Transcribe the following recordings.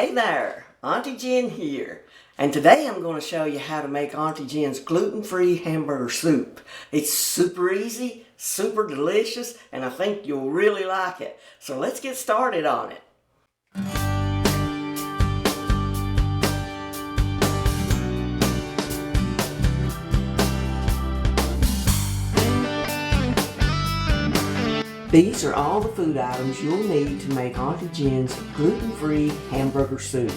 Hey there, Auntie Jen here, and today I'm going to show you how to make Auntie Jen's gluten-free hamburger soup. It's super easy, super delicious, and I think you'll really like it. So let's get started on it. These are all the food items you'll need to make Auntie Jen's gluten-free hamburger soup.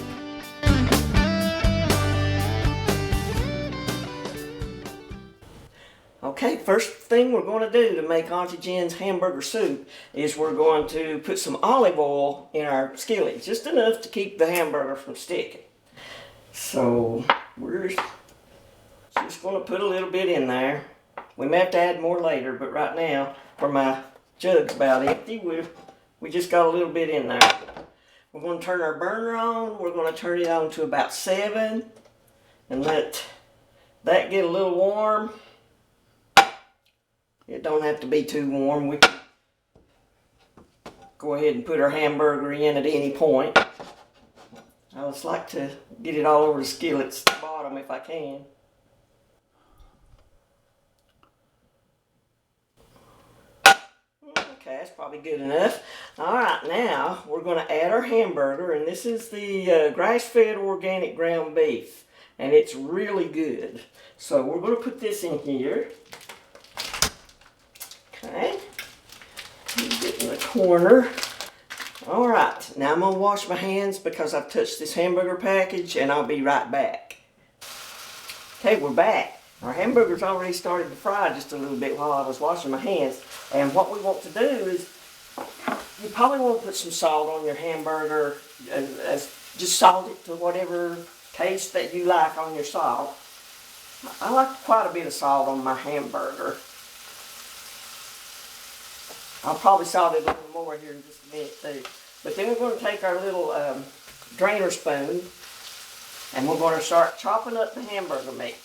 Okay, first thing we're going to do to make Auntie Jen's hamburger soup is we're going to put some olive oil in our skillet, just enough to keep the hamburger from sticking. So we're just going to put a little bit in there. We may have to add more later, but right now, for my jug's about empty, we just got a little bit in there. We're going to turn our burner on. We're going to turn it on to about 7 and let that get a little warm. It don't have to be too warm. We can go ahead and put our hamburger in at any point. I just like to get it all over the skillet's bottom if I can. Okay, that's probably good enough. Alright, now we're going to add our hamburger, and this is the grass-fed organic ground beef, and it's really good. So we're going to put this in here. Okay, get in the corner. Alright, now I'm going to wash my hands because I've touched this hamburger package, and I'll be right back. Okay, we're back. Our hamburger's already started to fry just a little bit while I was washing my hands. And what we want to do is, you probably want to put some salt on your hamburger, just salt it to whatever taste that you like on your salt. I like quite a bit of salt on my hamburger. I'll probably salt it a little more here in just a minute too. But then we're going to take our little drainer spoon and we're going to start chopping up the hamburger meat.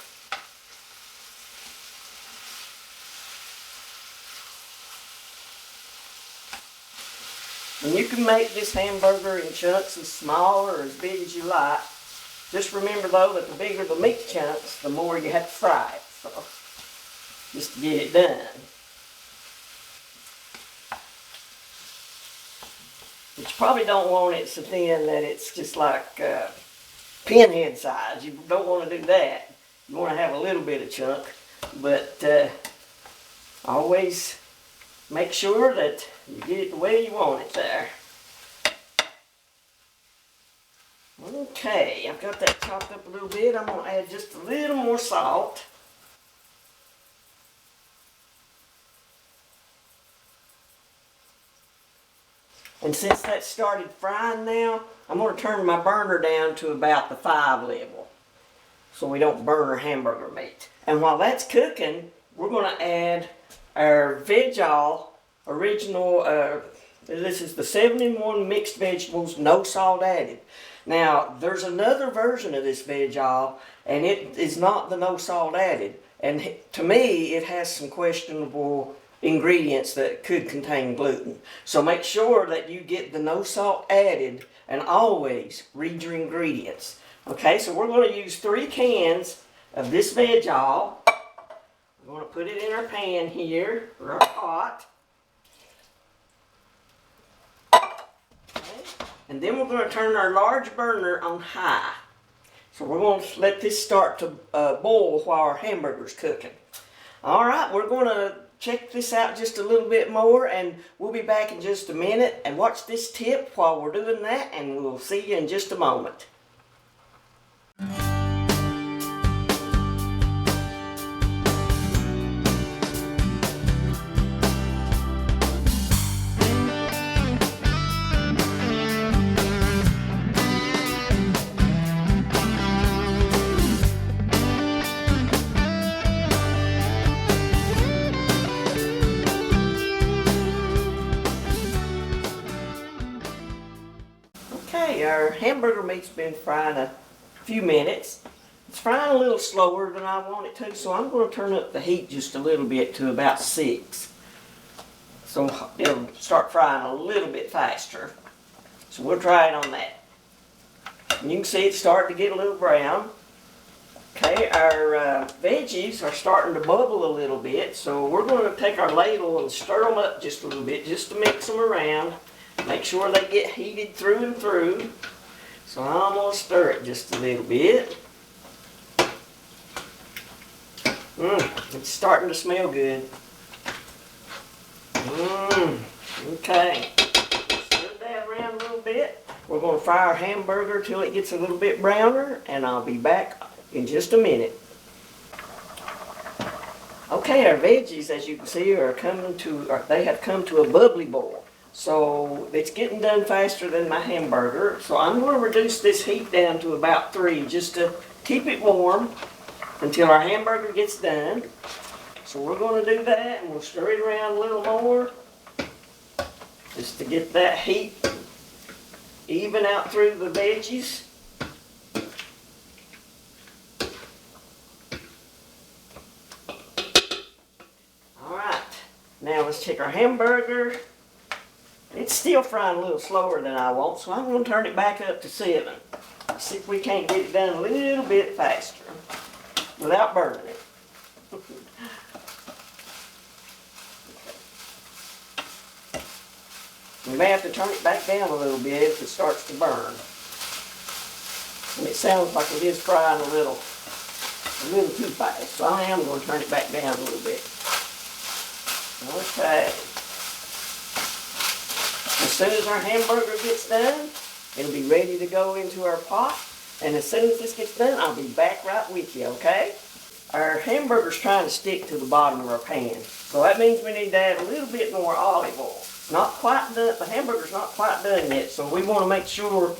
And you can make this hamburger in chunks as small or as big as you like. Just remember though that the bigger the meat chunks, the more you have to fry it. So, just to get it done. But you probably don't want it so thin that it's just like pinhead size. You don't want to do that. You want to have a little bit of chunk. But always make sure that you get it the way you want it there. Okay, I've got that chopped up a little bit. I'm going to add just a little more salt. And since that started frying now, I'm going to turn my burner down to about the 5 level so we don't burn our hamburger meat. And while that's cooking, we're going to add our Veg-All original, this is the 7-in-1 mixed vegetables, no salt added. Now, there's another version of this Veg-All, and it is not the no salt added. And to me, it has some questionable ingredients that could contain gluten. So make sure that you get the no salt added, and always read your ingredients. Okay, so we're going to use 3 cans of this Veg-All. We're going to put it in our pan here, or our pot. Okay. And then we're going to turn our large burner on high. So we're going to let this start to boil while our hamburger's cooking. Alright, we're going to check this out just a little bit more, and we'll be back in just a minute. And watch this tip while we're doing that, and we'll see you in just a moment. Okay, our hamburger meat's been frying a few minutes. It's frying a little slower than I want it to, so I'm going to turn up the heat just a little bit to about 6. So it'll start frying a little bit faster. So we'll try it on that. And you can see it's starting to get a little brown. Okay, our veggies are starting to bubble a little bit, so we're going to take our ladle and stir them up just a little bit, just to mix them around. Make sure they get heated through and through. So I'm going to stir it just a little bit. It's starting to smell good. Okay, stir that around a little bit. We're going to fry our hamburger till it gets a little bit browner, and I'll be back in just a minute. Okay, our veggies, as you can see, they have come to a bubbly boil. So it's getting done faster than my hamburger. So I'm going to reduce this heat down to about 3 just to keep it warm until our hamburger gets done. So we're going to do that, and we'll stir it around a little more just to get that heat even out through the veggies. Alright, now let's check our hamburger. It's still frying a little slower than I want, so I'm going to turn it back up to 7. See if we can't get it done a little bit faster without burning it. We may have to turn it back down a little bit if it starts to burn. And it sounds like it is frying a little too fast, so I am going to turn it back down a little bit. Okay. As soon as our hamburger gets done, it'll be ready to go into our pot. And as soon as this gets done, I'll be back right with you, okay? Our hamburger's trying to stick to the bottom of our pan. So that means we need to add a little bit more olive oil. Not quite done, the hamburger's not quite done yet, so we want to make sure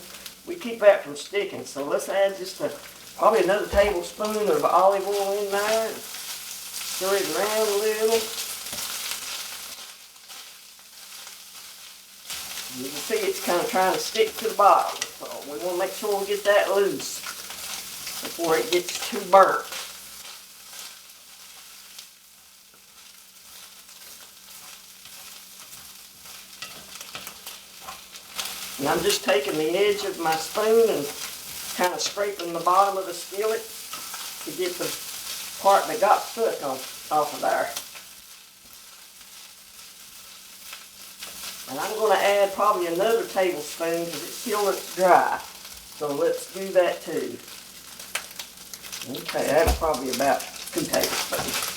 we keep that from sticking. So let's add just probably another tablespoon of olive oil in there and stir it around a little. You can see it's kind of trying to stick to the bottom, so we want to make sure we get that loose before it gets too burnt. And I'm just taking the edge of my spoon and kind of scraping the bottom of the skillet to get the part that got stuck off of there. And I'm going to add probably another tablespoon because it still looks dry. So let's do that too. Okay, that's probably about 2 tablespoons.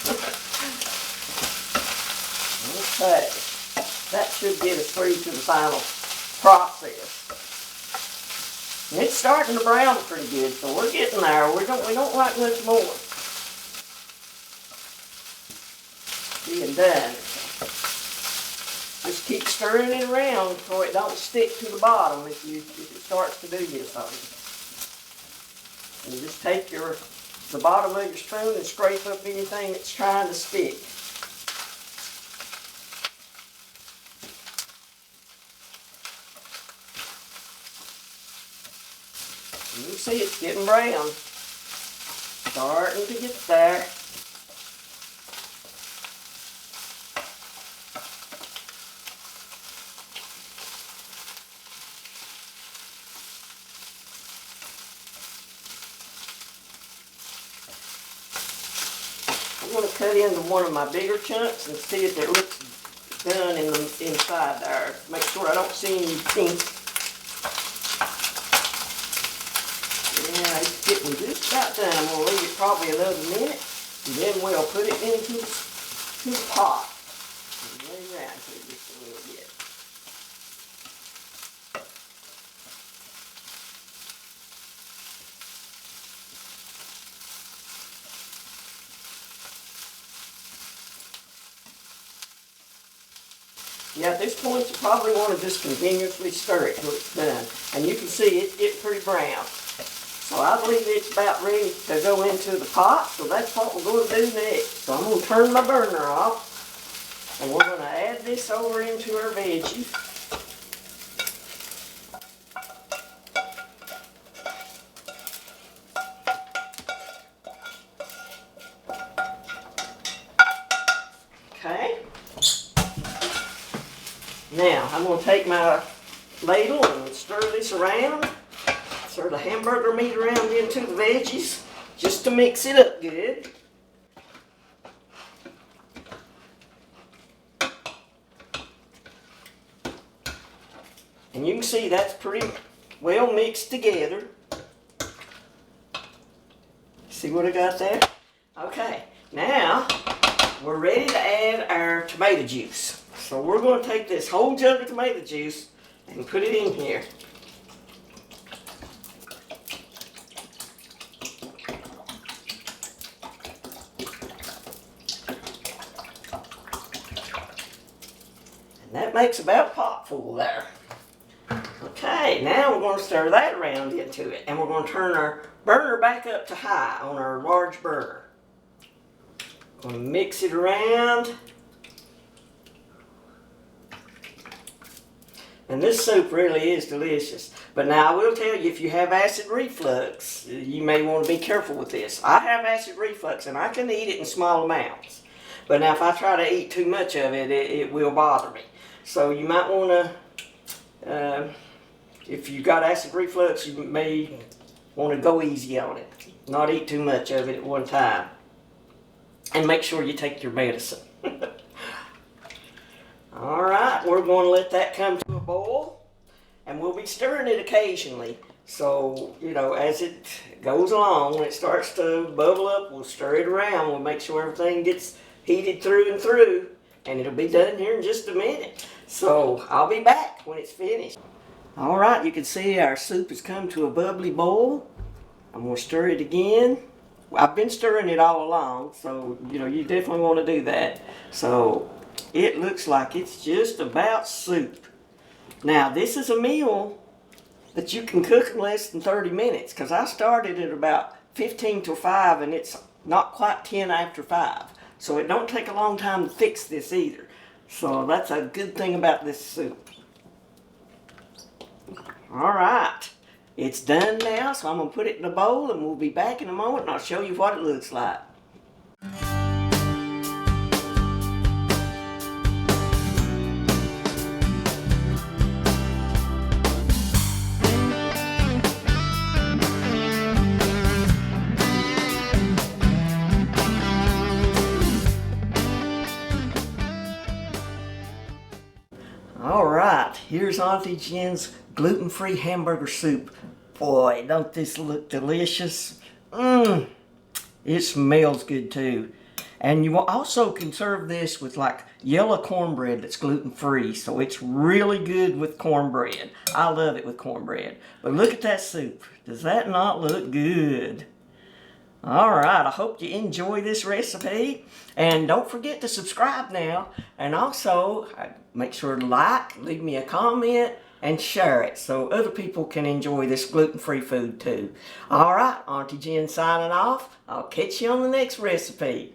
Okay, that should get us through to the final process. And it's starting to brown pretty good, so we're getting there. We don't like much more being done. Just keep stirring it around so it don't stick to the bottom if it starts to do this on you. And just take the bottom of your spoon and scrape up anything that's trying to stick. And you see it's getting brown. Starting to get there. I'm going to cut into one of my bigger chunks and see if it looks done in the inside there. Make sure I don't see any pink. Yeah, it's getting just about done. I'm going to leave it probably another minute, and then we'll put it into the pot. And lay it around here just a little bit. Yeah, at this point you probably want to just continuously stir it till it's done. And you can see it's getting pretty brown. So I believe it's about ready to go into the pot, so that's what we're going to do next. So I'm going to turn my burner off, and we're going to add this over into our veggies. Okay. Now, I'm going to take my ladle and stir this around. So stir the hamburger meat around into the veggies just to mix it up good. And you can see that's pretty well mixed together. See what I got there? Okay, now we're ready to add our tomato juice. So we're going to take this whole jug of tomato juice and put it in here. And that makes about a pot full there. Okay, now we're going to stir that around into it, and we're going to turn our burner back up to high on our large burner. Going to mix it around. And this soup really is delicious. But now I will tell you, if you have acid reflux, you may want to be careful with this. I have acid reflux and I can eat it in small amounts. But now if I try to eat too much of it, it will bother me. So you might want to, if you've got acid reflux, you may want to go easy on it. Not eat too much of it at one time. And make sure you take your medicine. Alright, we're going to let that come to a boil. And we'll be stirring it occasionally. So, you know, as it goes along, when it starts to bubble up, we'll stir it around. We'll make sure everything gets heated through and through. And it'll be done here in just a minute. So, I'll be back when it's finished. Alright, you can see our soup has come to a bubbly boil. I'm going to stir it again. I've been stirring it all along, so, you know, you definitely want to do that. So, it looks like it's just about soup. Now, this is a meal that you can cook in less than 30 minutes, because I started at about 15 to 5, and it's not quite 10 after 5. So it don't take a long time to fix this either. So that's a good thing about this soup. Alright, it's done now, so I'm going to put it in a bowl, and we'll be back in a moment, and I'll show you what it looks like. Alright, here's Auntie Jen's gluten-free hamburger soup. Boy, don't this look delicious? It smells good too. And you also can serve this with like yellow cornbread that's gluten-free. So it's really good with cornbread. I love it with cornbread. But look at that soup. Does that not look good? Alright, I hope you enjoy this recipe. And don't forget to subscribe now. And also, make sure to like, leave me a comment, and share it so other people can enjoy this gluten-free food too. Alright, Auntie Jen signing off. I'll catch you on the next recipe.